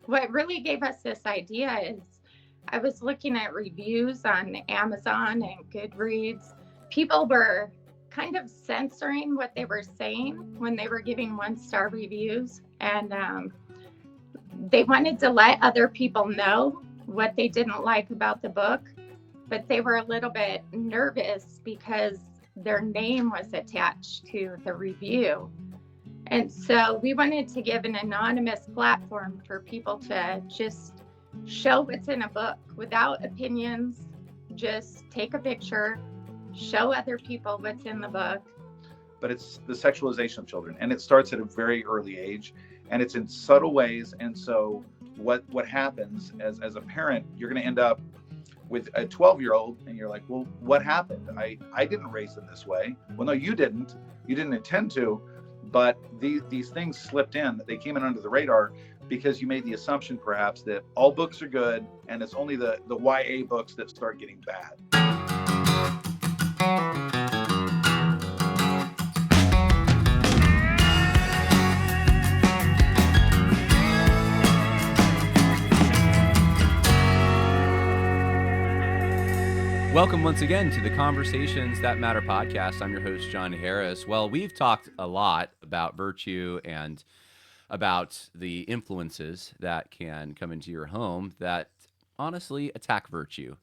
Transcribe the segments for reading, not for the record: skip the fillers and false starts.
what really gave us this idea is I was looking at reviews on Amazon and Goodreads. People were kind of censoring what they were saying when they were giving 1-star reviews. And they wanted to let other people know what they didn't like about the book, but they were a little bit nervous because their name was attached to the review. And so we wanted to give an anonymous platform for people to just show what's in a book without opinions. Just take a picture, show other people what's in the book. But it's the sexualization of children, and it starts at a very early age, and it's in subtle ways. And so what happens as a parent, you're going to end up with a 12-year-old and you're like, well, what happened? I didn't raise them this way. Well, no, you didn't intend to, but these things slipped in. They came in under the radar because you made the assumption perhaps that all books are good and it's only the YA books that start getting bad. Welcome once again to the Conversations That Matter podcast. I'm your host, John Harris. Well, we've talked a lot about virtue and about the influences that can come into your home that honestly attack virtue.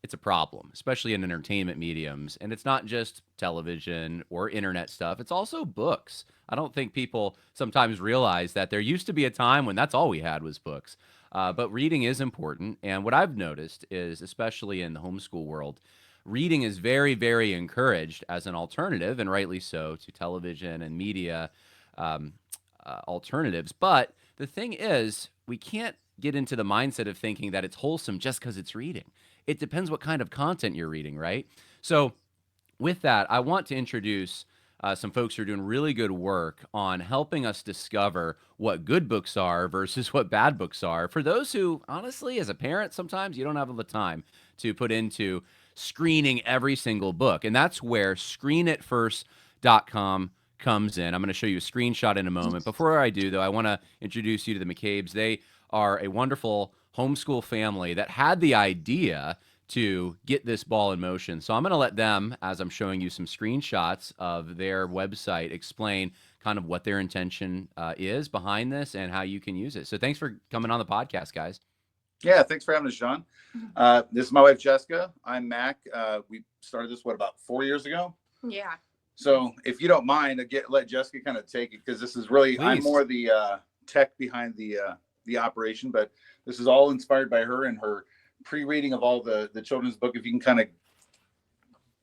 It's a problem, especially in entertainment mediums. And it's not just television or internet stuff. It's also books. I don't think people sometimes realize that there used to be a time when that's all we had was books. But reading is important. And what I've noticed is, especially in the homeschool world, reading is very, very encouraged as an alternative, and rightly so, to television and media alternatives. But the thing is, we can't get into the mindset of thinking that it's wholesome just because it's reading. It depends what kind of content you're reading, right? So with that, I want to introduce some folks who are doing really good work on helping us discover what good books are versus what bad books are. For those who, honestly, as a parent, sometimes you don't have the time to put into screening every single book. And that's where screenitfirst.com comes in. I'm going to show you a screenshot in a moment. Before I do, though, I want to introduce you to the McCabes. They are a wonderful homeschool family that had the idea to get this ball in motion. So I'm going to let them, as I'm showing you some screenshots of their website, explain kind of what their intention is behind this and how you can use it. So thanks for coming on the podcast, guys. Yeah, thanks for having us, John. This is my wife, Jessica. I'm Mac. We started this, about 4 years ago? Yeah. So if you don't mind, let Jessica kind of take it, because this is really, Please. I'm more the tech behind the operation, but this is all inspired by her and her pre-reading of all the children's book. If you can kind of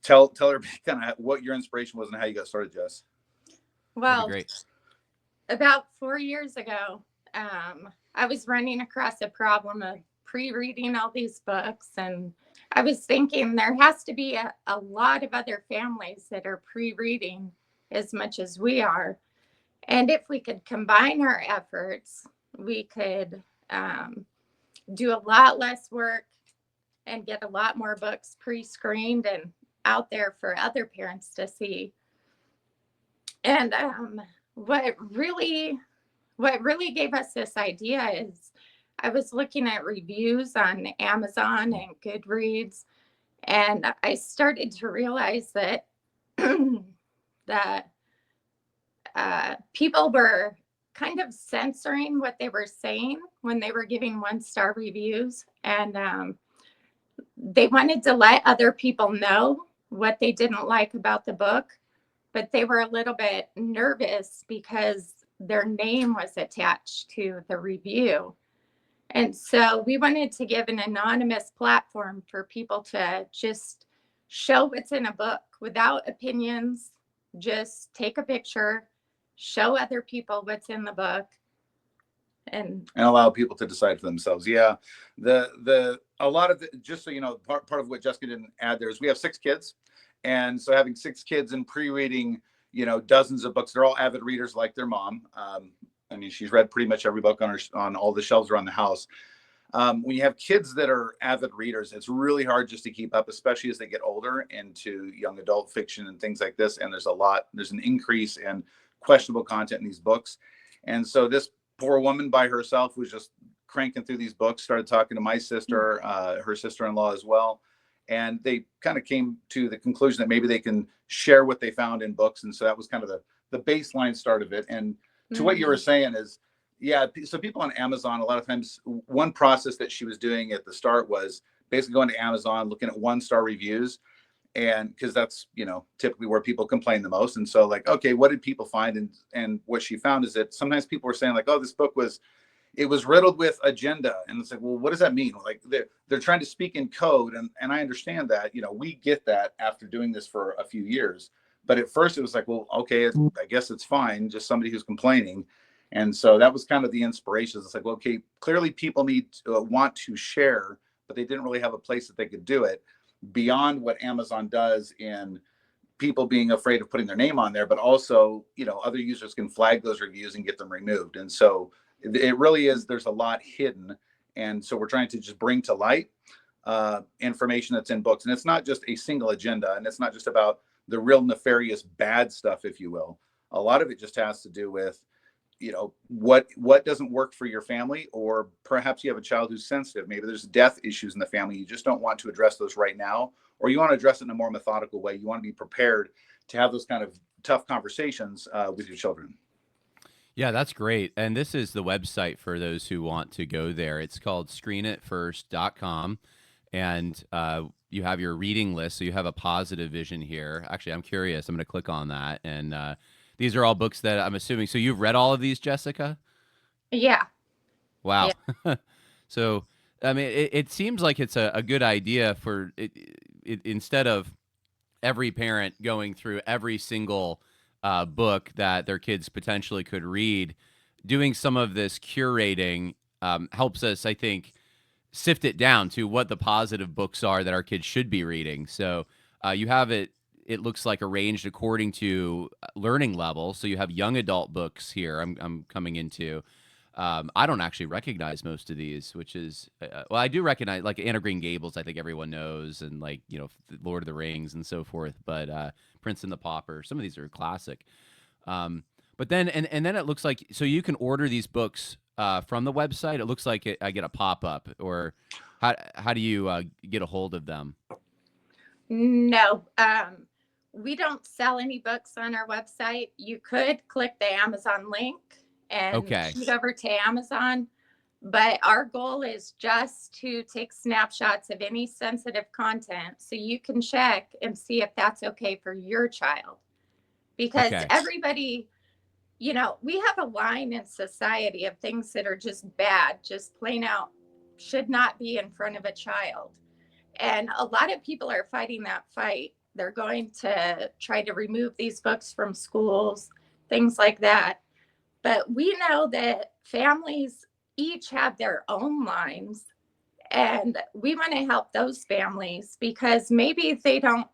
tell her kind of what your inspiration was and how you got started, Jess. Well, Great. About 4 years ago, I was running across a problem of pre-reading all these books, and I was thinking there has to be a lot of other families that are pre-reading as much as we are. And if we could combine our efforts, we could do a lot less work and get a lot more books pre-screened and out there for other parents to see. And what really gave us this idea is I was looking at reviews on Amazon and Goodreads, and I started to realize that that people were kind of censoring what they were saying when they were giving 1-star reviews. And they wanted to let other people know what they didn't like about the book, but they were a little bit nervous because their name was attached to the review. And so we wanted to give an anonymous platform for people to just show what's in a book without opinions. Just take a picture, show other people what's in the book, and allow people to decide for themselves. Yeah, a lot of just so you know, part of what Jessica didn't add there is we have 6 kids, and so having 6 kids and pre-reading, dozens of books. They're all avid readers like their mom. I mean, she's read pretty much every book on all the shelves around the house. When you have kids that are avid readers, it's really hard just to keep up, especially as they get older into young adult fiction and things like this. And there's an increase in questionable content in these books. And so this poor woman by herself was just cranking through these books, started talking to my sister, her sister-in-law as well. And they kind of came to the conclusion that maybe they can share what they found in books. And so that was kind of the baseline start of it. And to what you were saying is, yeah, so people on Amazon, a lot of times, one process that she was doing at the start was basically going to Amazon, looking at 1-star reviews. And because that's, typically where people complain the most. And so like, okay, what did people find? And what she found is that sometimes people were saying like, oh, this book was riddled with agenda. And it's like, well, what does that mean? Like they're trying to speak in code. And I understand that, we get that after doing this for a few years. But at first it was like, well, okay, I guess it's fine. Just somebody who's complaining. And so that was kind of the inspiration. It's like, well, okay, clearly people want to share, but they didn't really have a place that they could do it beyond what Amazon does in people being afraid of putting their name on there, but also, other users can flag those reviews and get them removed. And so it really is, there's a lot hidden. And so we're trying to just bring to light information that's in books. And it's not just a single agenda, and it's not just about the real nefarious bad stuff, if you will. A lot of it just has to do with, what doesn't work for your family, or perhaps you have a child who's sensitive. Maybe there's death issues in the family. You just don't want to address those right now, or you want to address it in a more methodical way. You want to be prepared to have those kind of tough conversations with your children. Yeah, that's great. And this is the website for those who want to go there. It's called screenitfirst.com. And you have your reading list. So you have a positive vision here. Actually, I'm curious. I'm going to click on that. And these are all books that I'm assuming. So you've read all of these, Jessica? Yeah. Wow. Yeah. So, I mean, it seems like it's a good idea for it, instead of every parent going through every single book that their kids potentially could read, doing some of this curating helps us, I think, sift it down to what the positive books are that our kids should be reading. So you have it looks like arranged according to learning level. So you have young adult books here I'm coming into. I don't actually recognize most of these, which is, well, I do recognize like Anne of Green Gables. I think everyone knows, and like, Lord of the Rings and so forth, but Prince and the Pauper, some of these are classic. But then, and then it looks like, so you can order these books from the website. It looks like I get a pop-up, or how do you get a hold of them? No, we don't sell any books on our website. You could click the Amazon link and shoot over to Amazon. But our goal is just to take snapshots of any sensitive content so you can check and see if that's okay for your child. Because everybody, we have a line in society of things that are just bad, just plain out should not be in front of a child. And a lot of people are fighting that fight. They're going to try to remove these books from schools, things like that. But we know that families each have their own lines, and we want to help those families because maybe they don't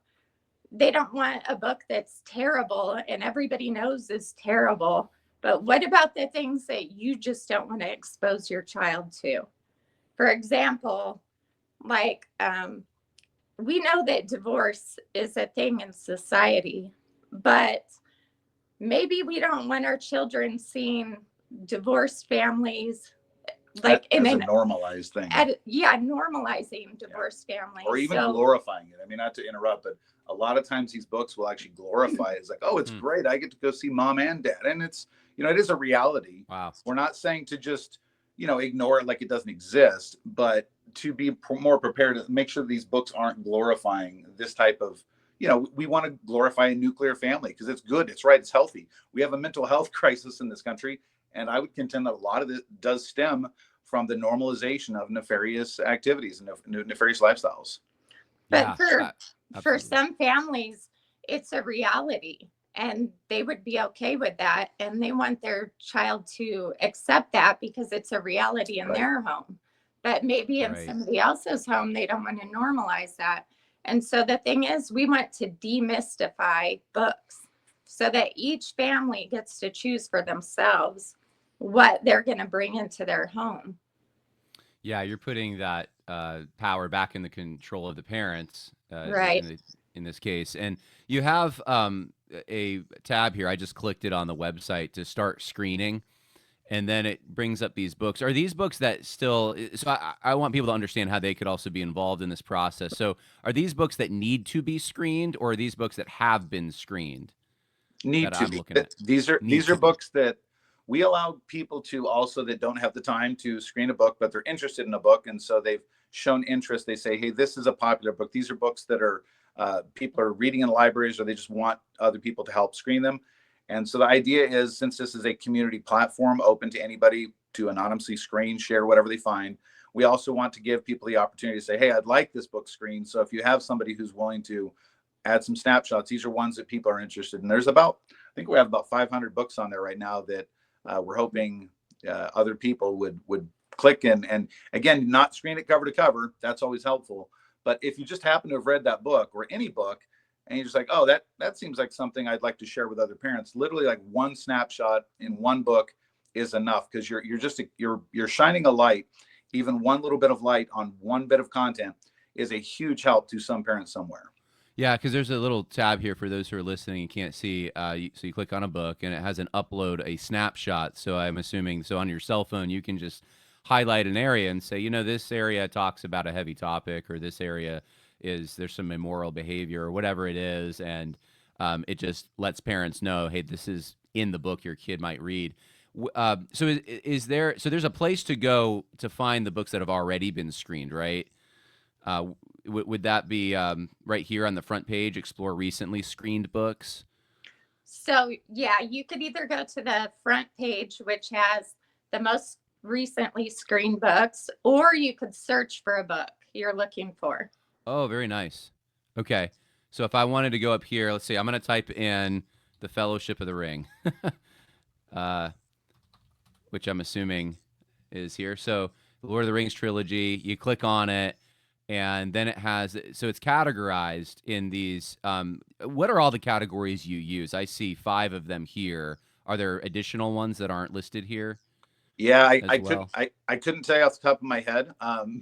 want a book that's terrible and everybody knows is terrible. But what about the things that you just don't want to expose your child to? For example, like we know that divorce is a thing in society, but maybe we don't want our children seeing divorced families like as a normalized thing. Normalizing divorced families. Or even glorifying it. I mean, not to interrupt, but a lot of times these books will actually glorify it. It's like, oh, it's great. I get to go see mom and dad. And it's, it is a reality. Wow. We're not saying to just, ignore it like it doesn't exist, but to be more prepared to make sure these books aren't glorifying this type of, we want to glorify a nuclear family because it's good, it's right, it's healthy. We have a mental health crisis in this country, and I would contend that a lot of it does stem from the normalization of nefarious activities and nefarious lifestyles. But for some families, it's a reality, and they would be okay with that, and they want their child to accept that because it's a reality in their home. But maybe in somebody else's home, they don't want to normalize that. And so the thing is, we want to demystify books so that each family gets to choose for themselves what they're going to bring into their home. Yeah, you're putting that power back in the control of the parents, in this case. And you have a tab here. I just clicked it on the website to start screening. and then it brings up these books. Are these books that still? So I want people to understand how they could also be involved in this process. So are these books that need to be screened, or are these books that have been screened Need that to I'm be. looking at? These are Need these are to be. books that we allow people to also that don't have the time to screen a book, but they're interested in a book, and so they've shown interest. They say, "Hey, this is a popular book." These are books that are people are reading in libraries, or they just want other people to help screen them. And so the idea is, since this is a community platform open to anybody to anonymously screen, share whatever they find, we also want to give people the opportunity to say, "Hey, I'd like this book screened." So if you have somebody who's willing to add some snapshots, these are ones that people are interested in. There's about, I think we have about 500 books on there right now that we're hoping other people would click in, and again, not screen it cover to cover. That's always helpful. But if you just happen to have read that book or any book, and you're just like, oh, that seems like something I'd like to share with other parents, literally like one snapshot in one book is enough, because you're shining a light. Even one little bit of light on one bit of content is a huge help to some parents somewhere. Yeah, because there's a little tab here for those who are listening and can't see. So you click on a book, and it has an upload a snapshot. So I'm assuming, so on your cell phone, you can just highlight an area and say, this area talks about a heavy topic, or this area there's some immoral behavior, or whatever it is, and it just lets parents know, hey, this is in the book your kid might read. So there's a place to go to find the books that have already been screened, right? Would that be right here on the front page, explore recently screened books? So yeah, you could either go to the front page, which has the most recently screened books, or you could search for a book you're looking for. Oh, very nice. Okay. So if I wanted to go up here, let's see, I'm going to type in The Fellowship of the Ring, which I'm assuming is here. So the Lord of the Rings trilogy, you click on it, and then it has, so it's categorized in these. What are all the categories you use? I see 5 of them here. Are there additional ones that aren't listed here? Yeah, I couldn't tell you off the top of my head.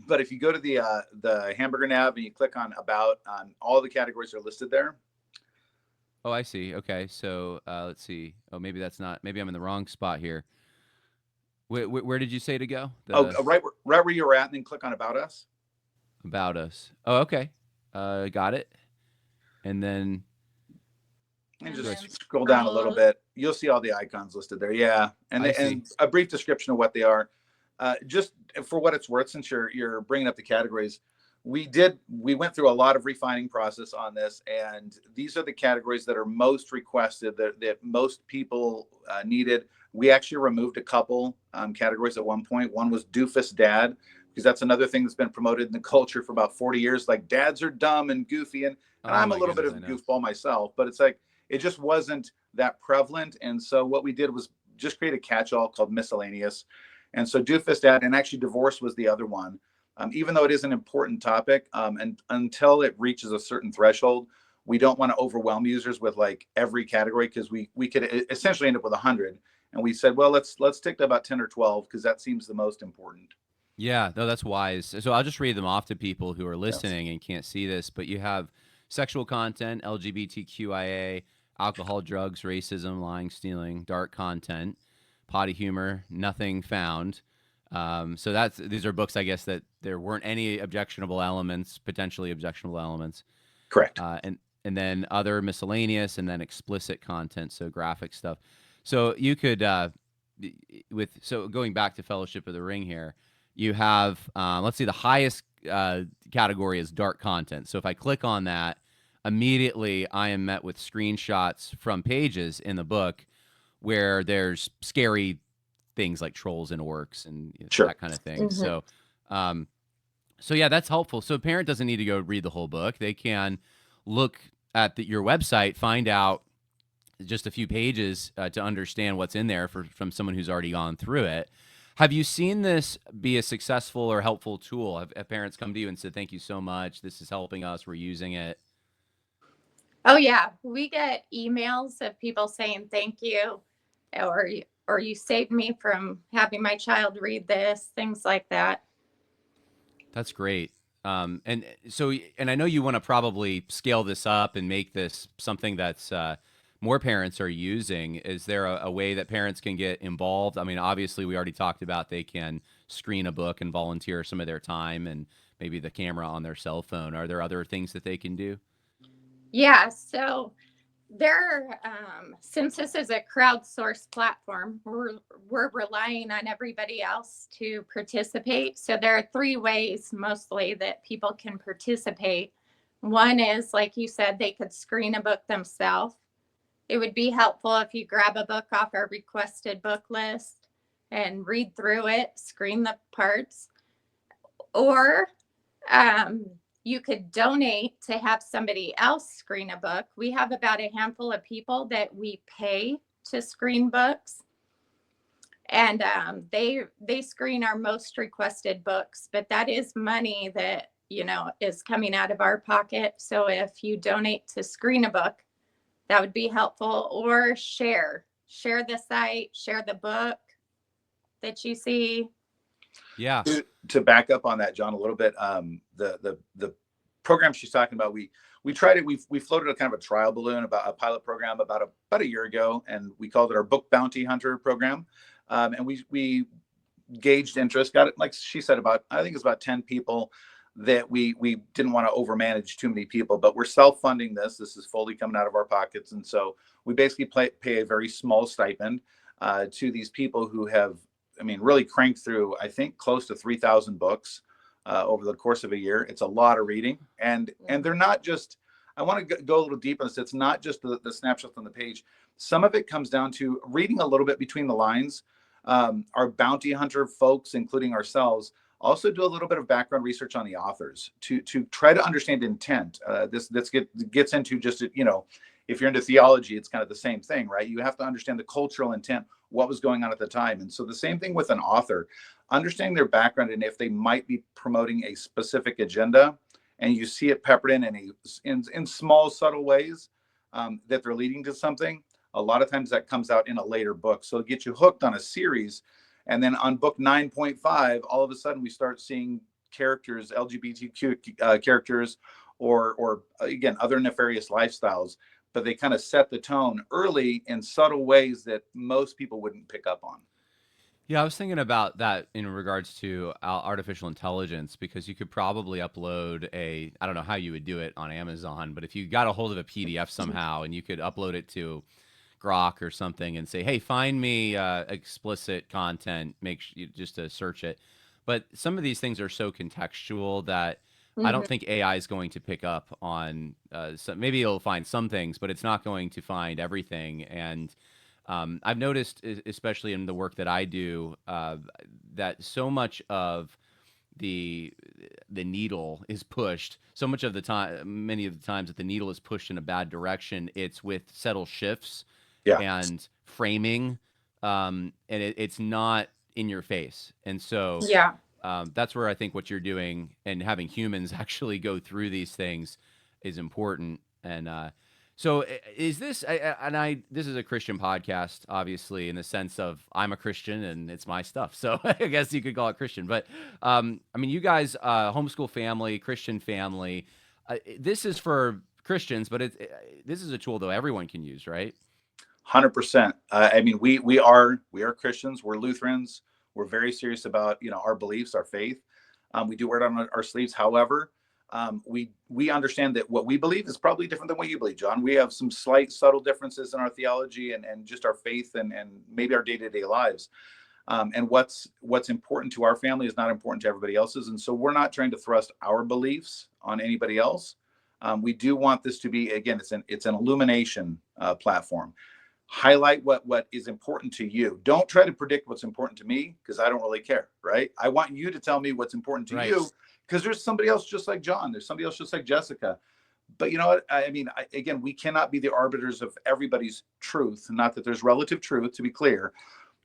But if you go to the hamburger nav and you click on about, all the categories are listed there. Oh, I see. Okay, so let's see. Oh, maybe that's not. Maybe I'm in the wrong spot here. Where did you say to go? Right where you were at, and then click on About Us. About Us. Oh, okay. Got it. And then just scroll down a little bit. You'll see all the icons listed there. Yeah, and a brief description of what they are. Just for what it's worth, since you're bringing up the categories, we went through a lot of refining process on this, and these are the categories that are most requested, that most people needed. We actually removed a couple categories at one point. One was Doofus Dad, because that's another thing that's been promoted in the culture for about 40 years. Like, dads are dumb and goofy, and I'm a little bit of a goofball myself, but it's like, it just wasn't that prevalent. And so what we did was just create a catch-all called Miscellaneous. And so Doofus Dad, and actually Divorce was the other one. Even though it is an important topic, and until it reaches a certain threshold, we don't want to overwhelm users with like every category, because we could essentially end up with 100. And we said, well, let's stick to about 10 or 12, because that seems the most important. Yeah, no, that's wise. So I'll just read them off to people who are listening and can't see this, but you have sexual content, LGBTQIA, alcohol, drugs, racism, lying, stealing, dark content, potty humor, nothing found. So these are books, I guess, that there weren't any potentially objectionable elements. Correct. And then other miscellaneous, and then explicit content, so graphic stuff. So you could, going back to Fellowship of the Ring here, you have, let's see, the highest category is dark content. So if I click on that, immediately I am met with screenshots from pages in the book where there's scary things like trolls and orcs and that kind of thing. Mm-hmm. So yeah, that's helpful. So a parent doesn't need to go read the whole book. They can look at your website, find out just a few pages to understand what's in there from someone who's already gone through it. Have you seen this be a successful or helpful tool? Have parents come to you and said, thank you so much, this is helping us, we're using it? Oh yeah, we get emails of people saying thank you, or you saved me from having my child read this, things like that. That's great. And I know you want to probably scale this up and make this something that's more parents are using. Is there a way that parents can get involved? I mean, obviously, we already talked about they can screen a book and volunteer some of their time and maybe the camera on their cell phone. Are there other things that they can do? Yeah, so since this is a crowdsourced platform, we're relying on everybody else to participate. So there are three ways mostly that people can participate. One is, like you said, they could screen a book themselves. It would be helpful if you grab a book off our requested book list and read through it, screen the parts, or you could donate to have somebody else screen a book. We have about a handful of people that we pay to screen books, and they screen our most requested books, but that is money that, is coming out of our pocket. So if you donate to screen a book, that would be helpful. Or share the site, share the book that you see. Yeah. To back up on that, John, a little bit, the program she's talking about, we tried it. We floated a kind of a trial balloon about a pilot program about a year ago, and we called it our Book Bounty Hunter program. And we gauged interest, got it, like she said, I think it's about 10 people that we didn't want to overmanage too many people, but we're self-funding this. This is fully coming out of our pockets. And so we basically pay a very small stipend to these people who have, really cranked through, I think, close to 3,000 books over the course of a year. It's a lot of reading. And they're not just, I want to go a little deeper on this. It's not just the snapshots on the page. Some of it comes down to reading a little bit between the lines. Our bounty hunter folks, including ourselves, also do a little bit of background research on the authors to try to understand intent. This gets into just, if you're into theology, it's kind of the same thing, right? You have to understand the cultural intent, what was going on at the time. And so the same thing with an author, understanding their background and if they might be promoting a specific agenda, and you see it peppered in small, subtle ways that they're leading to something. A lot of times that comes out in a later book. So it gets you hooked on a series. And then on book 9.5, all of a sudden we start seeing characters, LGBTQ characters, or again, other nefarious lifestyles, but they kind of set the tone early in subtle ways that most people wouldn't pick up on. Yeah, I was thinking about that in regards to artificial intelligence, because you could probably upload I don't know how you would do it on Amazon, but if you got a hold of a PDF somehow and you could upload it to Grok or something and say, hey, find me explicit content, just to search it. But some of these things are so contextual that I don't think AI is going to pick up on maybe it'll find some things, but it's not going to find everything. And I've noticed, especially in the work that I do, that so much of the needle is pushed. So much of the time, many of the times that the needle is pushed in a bad direction, it's with subtle shifts and framing, and it's not in your face. And so that's where I think what you're doing and having humans actually go through these things is important. And so is this, this is a Christian podcast, obviously, in the sense of I'm a Christian and it's my stuff. So I guess you could call it Christian. But you guys, homeschool family, Christian family, this is for Christians, but this is a tool, though, everyone can use, right? 100%. We are Christians. We're Lutherans. We're very serious about, our beliefs, our faith. We do wear it on our sleeves. However, we understand that what we believe is probably different than what you believe, John. We have some slight, subtle differences in our theology and just our faith and maybe our day-to-day lives. And what's important to our family is not important to everybody else's. And so we're not trying to thrust our beliefs on anybody else. We do want this to be, again, it's an illumination platform. Highlight what is important to you. Don't try to predict what's important to me, because I don't really care, right? I want you to tell me what's important to you, because there's somebody else just like John. There's somebody else just like Jessica. But you know what? Again, we cannot be the arbiters of everybody's truth. Not that there's relative truth, to be clear.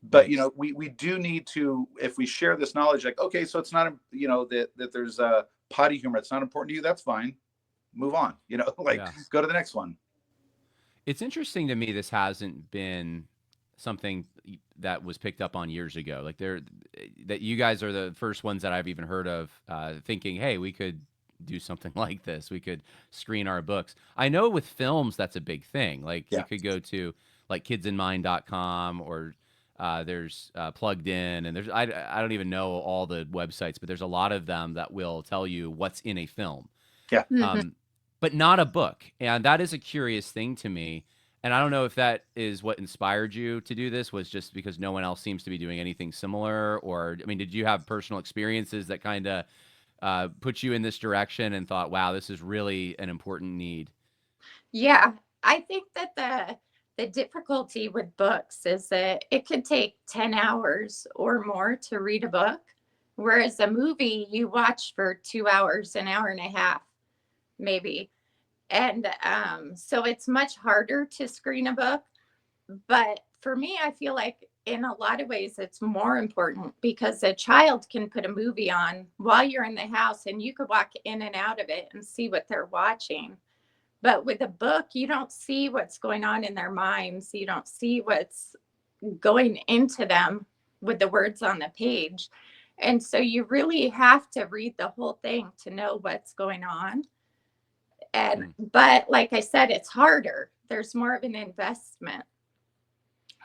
But, we do need to, if we share this knowledge, like, okay, so it's not, that there's a potty humor. It's not important to you. That's fine. Move on, go to the next one. It's interesting to me this hasn't been something that was picked up on years ago. Like that you guys are the first ones that I've even heard of thinking, hey, we could do something like this. We could screen our books. I know with films that's a big thing. Like you could go to like kidsinmind.com, or there's Plugged In, and I don't even know all the websites, but there's a lot of them that will tell you what's in a film. Yeah. But not a book. And that is a curious thing to me. And I don't know if that is what inspired you to do this, was just because no one else seems to be doing anything similar, or, I mean, did you have personal experiences that kind of put you in this direction and thought, wow, this is really an important need? Yeah, I think that the difficulty with books is that it could take 10 hours or more to read a book, whereas a movie you watch for 2 hours, an hour and a half, maybe. And so it's much harder to screen a book. But for me, I feel like in a lot of ways it's more important, because a child can put a movie on while you're in the house and you could walk in and out of it and see what they're watching. But with a book, you don't see what's going on in their minds. You don't see what's going into them with the words on the page. And so you really have to read the whole thing to know what's going on. And but like I said, it's harder. There's more of an investment.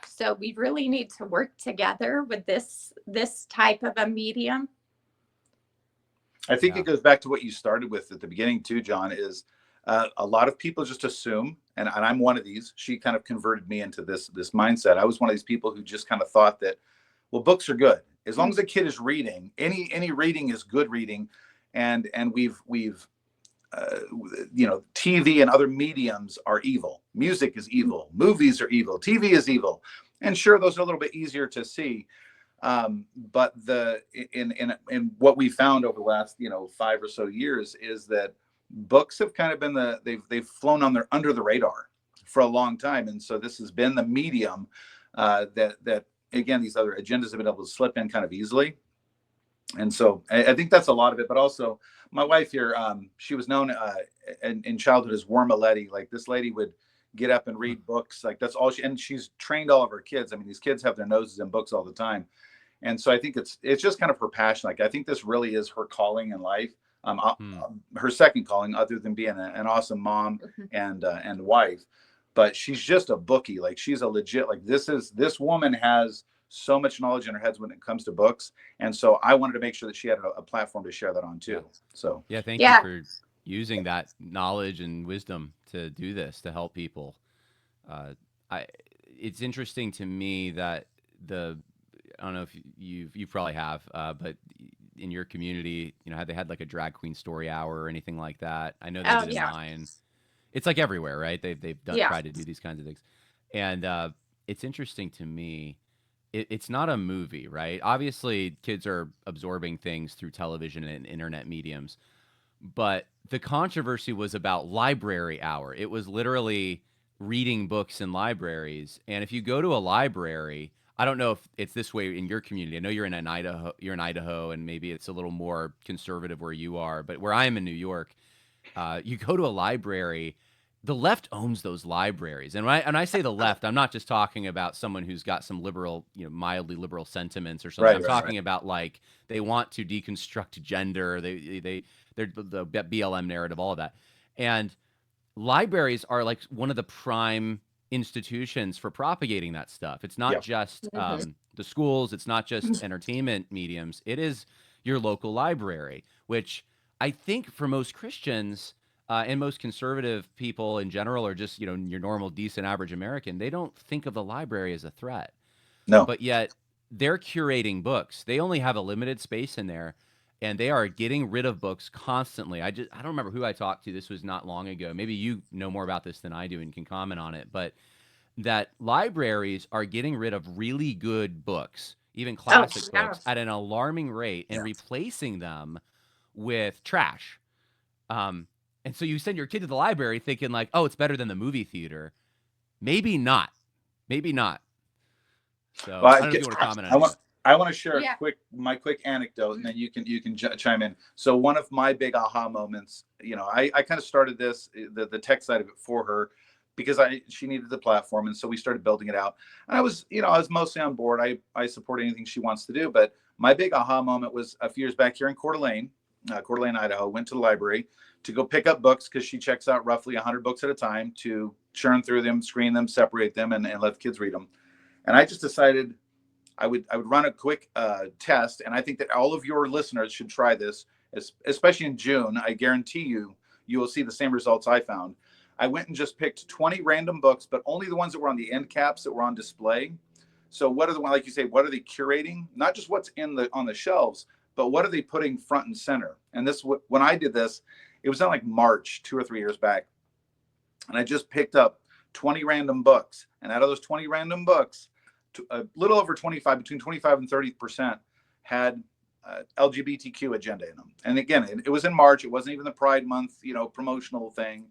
So we really need to work together with this type of a medium. I think it goes back to what you started with at the beginning too, John, is a lot of people just assume, and I'm one of these. She kind of converted me into this mindset. I was one of these people who just kind of thought that, well, books are good as long as a kid is reading. Any reading is good reading, and we've TV and other mediums are evil. Music is evil. Movies are evil. TV is evil. And sure, those are a little bit easier to see. But in what we found over the last 5 or so years is that books have kind of been they've flown under the radar for a long time, and so this has been the medium that again, these other agendas have been able to slip in kind of easily. And so I think that's a lot of it. But also, my wife here, she was known in childhood as Wormaletti. Like, this lady would get up and read books. Like, that's all and she's trained all of her kids. I mean, these kids have their noses in books all the time. And so I think it's just kind of her passion. Like, I think this really is her calling in life. Her second calling, other than being an awesome mom and wife. But she's just a bookie. Like, she's a legit, like, this woman has so much knowledge in her head when it comes to books. And so I wanted to make sure that she had a platform to share that on too. So thank you for using that knowledge and wisdom to do this, to help people. It's interesting to me that I don't know if you probably have, but in your community, they had like a drag queen story hour or anything like that. I know they did in mine. It's like everywhere, right? They've tried to do these kinds of things. And it's interesting to me. It's not a movie, right? Obviously, kids are absorbing things through television and internet mediums. But the controversy was about library hour. It was literally reading books in libraries. And if you go to a library, I don't know if it's this way in your community. I know you're in Idaho, and maybe it's a little more conservative where you are. But where I am in New York, you go to a library. The left owns those libraries. And when I say the left, I'm not just talking about someone who's got some liberal, mildly liberal sentiments or something. I'm talking about, like, they want to deconstruct gender. They're the BLM narrative, all of that. And libraries are like one of the prime institutions for propagating that stuff. It's not just the schools. It's not just entertainment mediums. It is your local library, which I think for most Christians and most conservative people in general, or just, your normal, decent, average American, they don't think of the library as a threat. No. But yet they're curating books. They only have a limited space in there, and they are getting rid of books constantly. I don't remember who I talked to. This was not long ago. Maybe you know more about this than I do and can comment on it. But that libraries are getting rid of really good books, even classic books, at an alarming rate, and replacing them with trash. And so you send your kid to the library thinking, like, oh, it's better than the movie theater. Maybe not. So I don't know if you want to comment on it. I want to share my quick anecdote, and then you can chime in. So one of my big aha moments, I kind of started the tech side of it for her, because she needed the platform, and so we started building it out. And I was mostly on board. I support anything she wants to do, but my big aha moment was a few years back here in Coeur d'Alene. Coeur d'Alene, Idaho, went to the library to go pick up books because she checks out roughly 100 books at a time to churn through them, screen them, separate them, and let the kids read them. And I just decided I would run a quick test, and I think that all of your listeners should try this, especially in June. I guarantee you will see the same results I found. I went and just picked 20 random books, but only the ones that were on the end caps that were on display. So what are the ones, like you say, what are they curating? Not just what's on the shelves, but what are they putting front and center? And this, when I did this, it was in like March, 2 or 3 years back. And I just picked up 20 random books. And out of those 20 random books, a little over 25, between 25 and 30% had LGBTQ agenda in them. And again, it was in March. It wasn't even the Pride Month, promotional thing.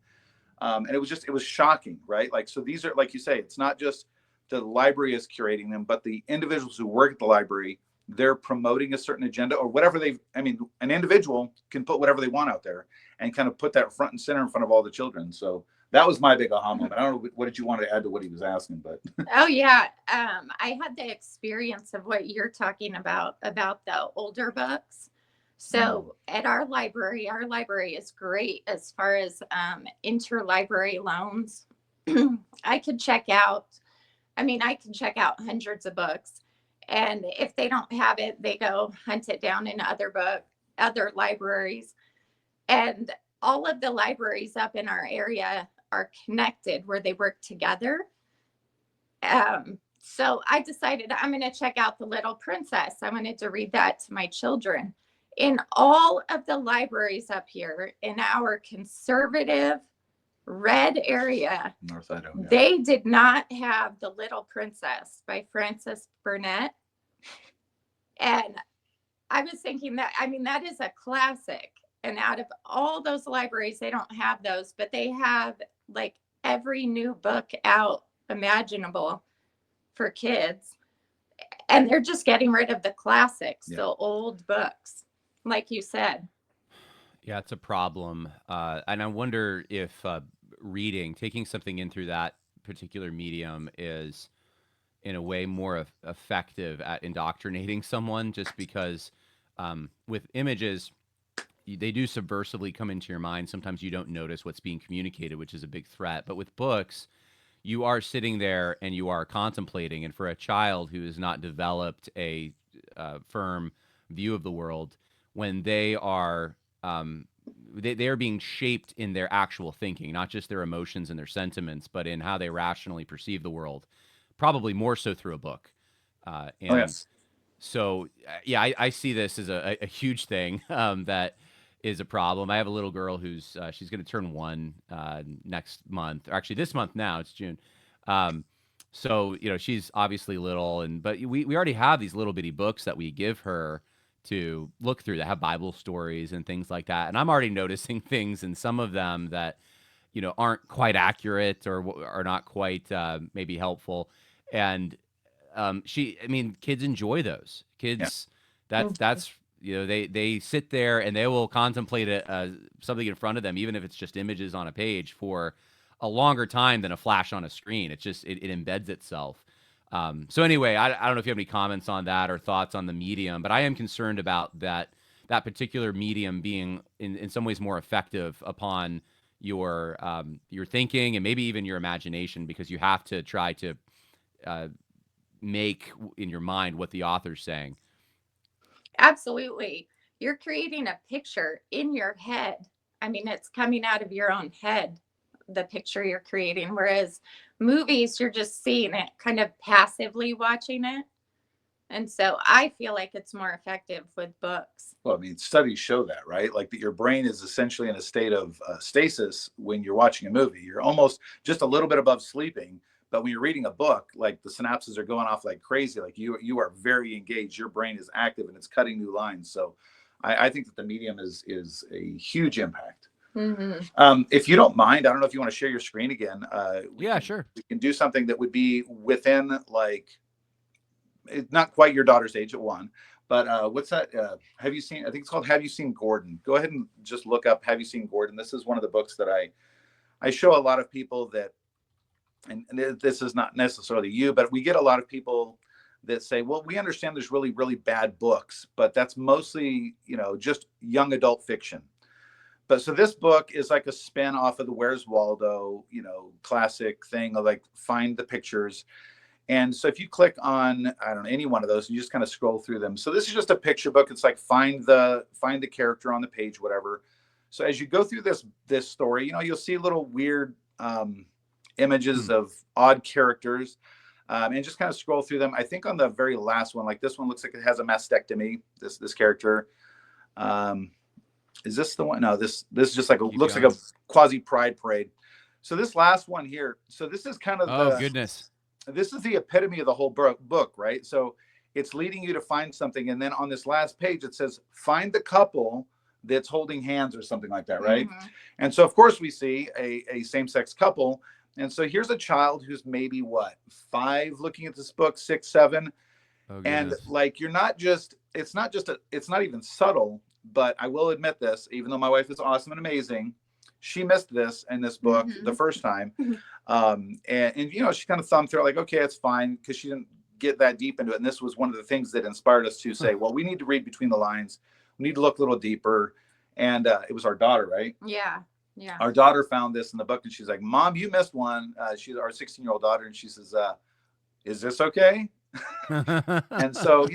And it was shocking, right? Like, so these are, like you say, it's not just the library is curating them, but the individuals who work at the library, they're promoting a certain agenda or whatever an individual can put whatever they want out there and kind of put that front and center in front of all the children. So that was my big aha moment. I don't know, what did you want to add to what he was asking, but. Oh yeah. I had the experience of what you're talking about the older books. So at our library is great as far as interlibrary loans. I can check out hundreds of books. And if they don't have it, they go hunt it down in other libraries. And all of the libraries up in our area are connected where they work together. So I decided I'm going to check out The Little Princess. I wanted to read that to my children. In all of the libraries up here in our conservative red area, North Idaho, yeah. They did not have The Little Princess by Frances Burnett. And I was thinking that is a classic. And out of all those libraries, they don't have those, but they have like every new book out imaginable for kids. And they're just getting rid of the classics, the old books, like you said. Yeah, it's a problem. And I wonder if taking something in through that particular medium is in a way more effective at indoctrinating someone, just because with images, they do subversively come into your mind. Sometimes you don't notice what's being communicated, which is a big threat. But with books, you are sitting there and you are contemplating. And for a child who has not developed a firm view of the world, when they are they are being shaped in their actual thinking, not just their emotions and their sentiments, but in how they rationally perceive the world, probably more so through a book. So, I see this as a huge thing that is a problem. I have a little girl who's she's going to turn 1 next month, or actually this month now. It's June. So she's obviously little, but we already have these little bitty books that we give her to look through that have Bible stories and things like that. And I'm already noticing things in some of them that aren't quite accurate or are not quite maybe helpful. And kids enjoy those. Kids, that's they sit there and they will contemplate something in front of them, even if it's just images on a page, for a longer time than a flash on a screen. It embeds itself. So anyway, I don't know if you have any comments on that or thoughts on the medium, but I am concerned about that particular medium being in some ways more effective upon your thinking and maybe even your imagination, because you have to try to make in your mind what the author's saying. Absolutely. You're creating a picture in your head. It's coming out of your own head, the picture you're creating. Whereas movies, you're just seeing it, kind of passively watching it. And so I feel like it's more effective with books. Well, studies show that, right? Like that your brain is essentially in a state of stasis when you're watching a movie. You're almost just a little bit above sleeping. But when you're reading a book, like the synapses are going off like crazy. Like you are very engaged. Your brain is active and it's cutting new lines. So I think that the medium is a huge impact. Mm-hmm. If you don't mind, I don't know if you want to share your screen again. Sure. We can do something that would be within, like, it's not quite your daughter's age at 1, but what's that? Have you seen? I think it's called "Have You Seen Gordon?" Go ahead and just look up "Have You Seen Gordon?" This is one of the books that I show a lot of people that, and this is not necessarily you, but we get a lot of people that say, well, we understand there's really, really bad books, but that's mostly, just young adult fiction. But so this book is like a spin off of the Where's Waldo, classic thing of like find the pictures. And so if you click on, I don't know, any one of those, you just kind of scroll through them. So this is just a picture book. It's like find the character on the page, whatever. So as you go through this story, you'll see little weird images of odd characters, and just kind of scroll through them. I think on the very last one, like this one looks like it has a mastectomy. This character. Is this the one? No, this is just like looks like a quasi pride parade. So this last one here. So this is kind of goodness. This is the epitome of the whole book, right? So it's leading you to find something, and then on this last page it says find the couple that's holding hands or something like that, right? Mm-hmm. And so of course we see a same-sex couple, and so here's a child who's maybe 5 looking at this book, 6, 7, and like it's not even subtle. But I will admit this, even though my wife is awesome and amazing, she missed this in this book the first time. And she kind of thumbed through it like, okay, it's fine, because she didn't get that deep into it. And this was one of the things that inspired us to say, well, we need to read between the lines. We need to look a little deeper. And it was our daughter, right? Yeah. Yeah. Our daughter found this in the book, and she's like, Mom, you missed one. She's our 16-year-old daughter. And she says, is this okay? And so,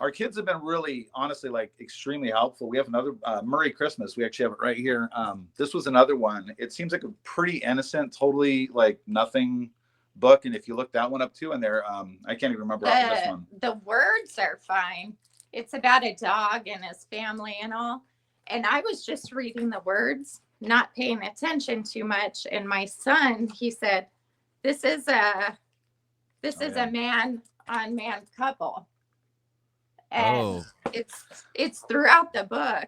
our kids have been really, honestly, like extremely helpful. We have another Murray Christmas. We actually have it right here. This was another one. It seems like a pretty innocent, totally like nothing book. And if you look that one up too, and there, I can't even remember this one. The words are fine. It's about a dog and his family and all. And I was just reading the words, not paying attention too much. And my son, he said, this is a man on man couple. And it's throughout the book,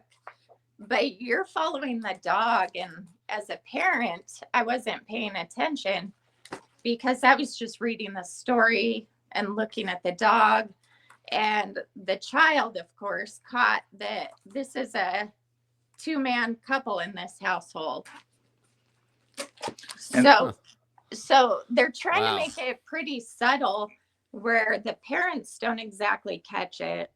but you're following the dog. And as a parent, I wasn't paying attention because I was just reading the story and looking at the dog. And the child, of course, caught that this is a 2-man couple in this household. So they're trying to make it pretty subtle where the parents don't exactly catch it.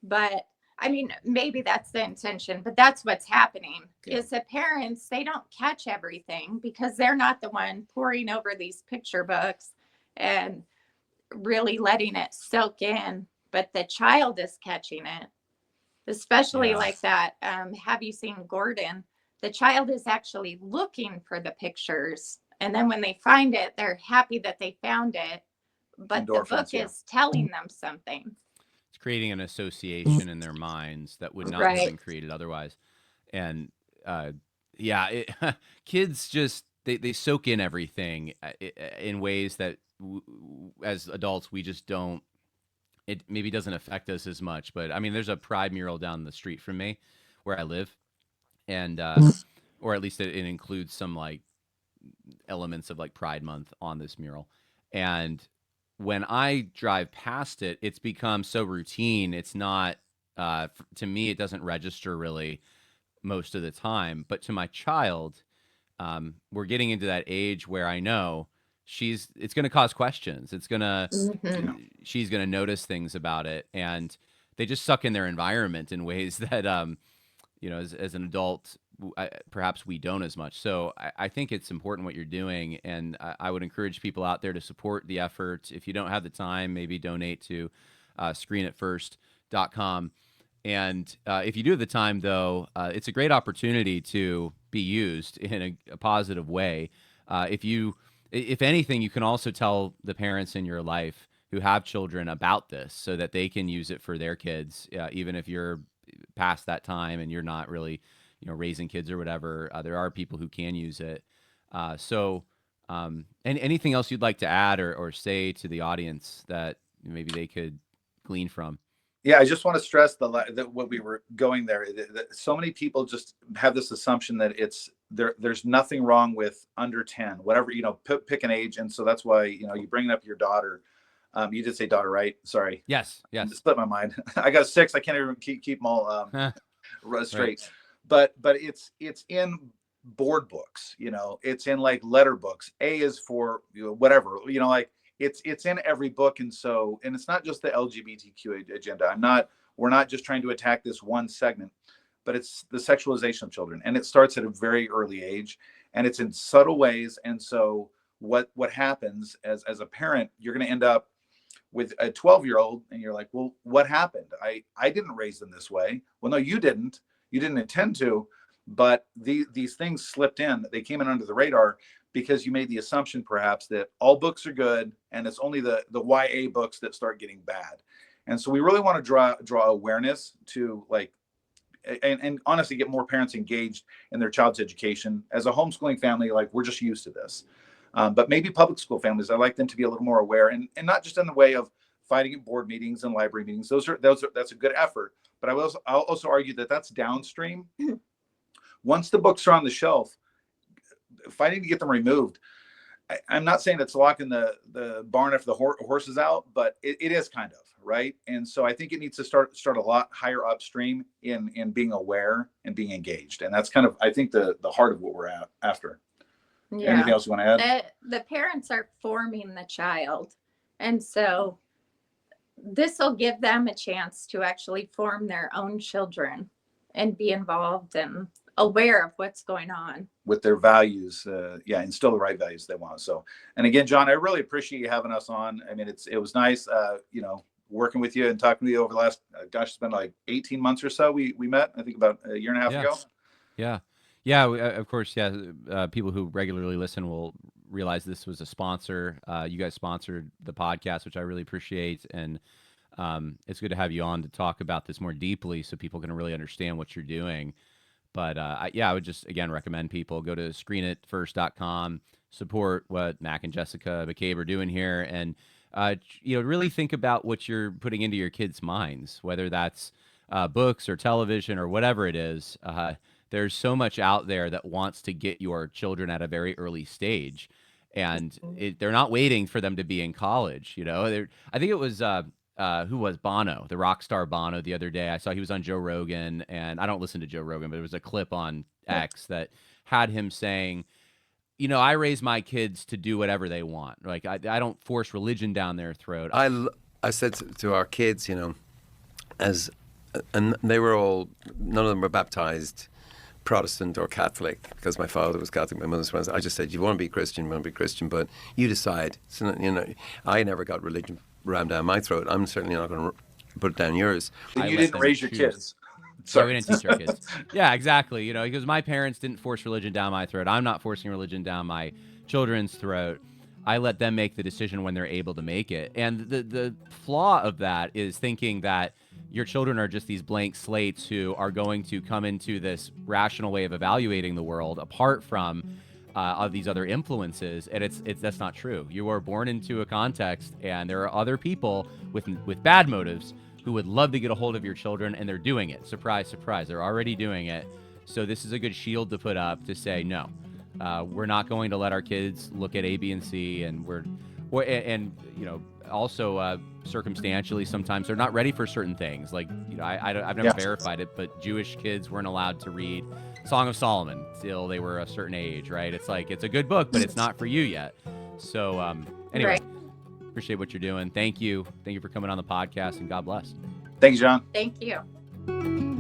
But I mean, maybe that's the intention, but that's what's happening is the parents, they don't catch everything because they're not the one poring over these picture books and really letting it soak in. But the child is catching it, especially like that. Have you seen Gordon? The child is actually looking for the pictures. And then when they find it, they're happy that they found it. But the book is telling them something. It's creating an association in their minds that would not have been created otherwise. And kids just, they soak in everything in ways that as adults, we just don't, it maybe doesn't affect us as much. But I mean, there's a Pride mural down the street from me where I live. And, or at least it includes some like elements of like Pride Month on this mural. And when I drive past it, it's become so routine. It's not, to me, it doesn't register really most of the time. But to my child, we're getting into that age where I know it's going to cause questions. It's going to, she's going to notice things about it. And they just suck in their environment in ways that, as an adult, perhaps we don't as much. So I think it's important what you're doing. And I would encourage people out there to support the effort. If you don't have the time, maybe donate to screenitfirst.com. And if you do have the time, though, it's a great opportunity to be used in a positive way. If anything, you can also tell the parents in your life who have children about this so that they can use it for their kids, even if you're past that time and you're not really raising kids or whatever. There are people who can use it. And anything else you'd like to add or say to the audience that maybe they could glean from? Yeah, I just want to stress that what we were going there. That so many people just have this assumption that there's nothing wrong with under 10, whatever, pick an age. And so that's why, you bring up your daughter. You did say daughter, right? Sorry. Yes. It slipped my mind. I got 6. I can't even keep them all straight. Right. But it's in board books, it's in like letter books. A is for whatever, like it's in every book. And it's not just the LGBTQ agenda. We're not just trying to attack this one segment, but it's the sexualization of children. And it starts at a very early age, and it's in subtle ways. And so what happens as a parent, you're going to end up with a 12-year-old and you're like, well, what happened? I didn't raise them this way. Well, no, you didn't intend to, but these things slipped in. They came in under the radar because you made the assumption perhaps that all books are good and it's only the YA books that start getting bad. And so we really want to draw awareness to, like, and honestly get more parents engaged in their child's education. As a homeschooling family, like, we're just used to this. But maybe public school families, I like them to be a little more aware, and not just in the way of fighting at board meetings and library meetings. That's a good effort. But I'll also argue that that's downstream. Once the books are on the shelf, fighting to get them removed. I'm not saying it's locking the barn if the horse is out, but it is kind of, right. And so I think it needs to start a lot higher upstream in being aware and being engaged. And that's kind of, I think, the heart of what we're after. Yeah. Anything else you want to add? The parents are forming the child. And so this will give them a chance to actually form their own children and be involved and aware of what's going on with their values. Instill the right values they want. So, and again, John, I really appreciate you having us on. I mean, it was nice, working with you and talking to you over the last, it's been like 18 months or so. We met, I think, about a year and a half ago. Yeah. Of course. Yeah. People who regularly listen will realize this was a sponsor. You guys sponsored the podcast, which I really appreciate. And it's good to have you on to talk about this more deeply so people can really understand what you're doing. But I would just, again, recommend people go to screenitfirst.com, support what Mack and Jessica McCabe are doing here, and really think about what you're putting into your kids' minds, whether that's books or television or whatever it is. There's so much out there that wants to get your children at a very early stage, and they're not waiting for them to be in college. I think it was who was Bono, the rock star Bono, the other day. I saw he was on Joe Rogan, and I don't listen to Joe Rogan, but there was a clip on X that had him saying, I raise my kids to do whatever they want. Like, I don't force religion down their throat. I said to our kids, and they were all, none of them were baptized Protestant or Catholic, because my father was Catholic, my mother was. I just said, you want to be Christian, but you decide. So, I never got religion rammed down my throat. I'm certainly not going to put it down yours. You didn't raise your kids. So we didn't teach our kids. Yeah, exactly. Because my parents didn't force religion down my throat. I'm not forcing religion down my children's throat. I let them make the decision when they're able to make it. And the flaw of that is thinking that your children are just these blank slates who are going to come into this rational way of evaluating the world apart from of these other influences, and that's not true. You are born into a context, and there are other people with bad motives who would love to get a hold of your children, and they're doing it. Surprise, surprise, they're already doing it. So this is a good shield to put up to say, no, we're not going to let our kids look at A, B, and C, and also circumstantially, sometimes they're not ready for certain things. Like, I've never verified it, but Jewish kids weren't allowed to read Song of Solomon till they were a certain age, right? It's like, it's a good book, but it's not for you yet. So anyway, appreciate what you're doing. Thank you for coming on the podcast, and God bless. Thanks, John. Thank you.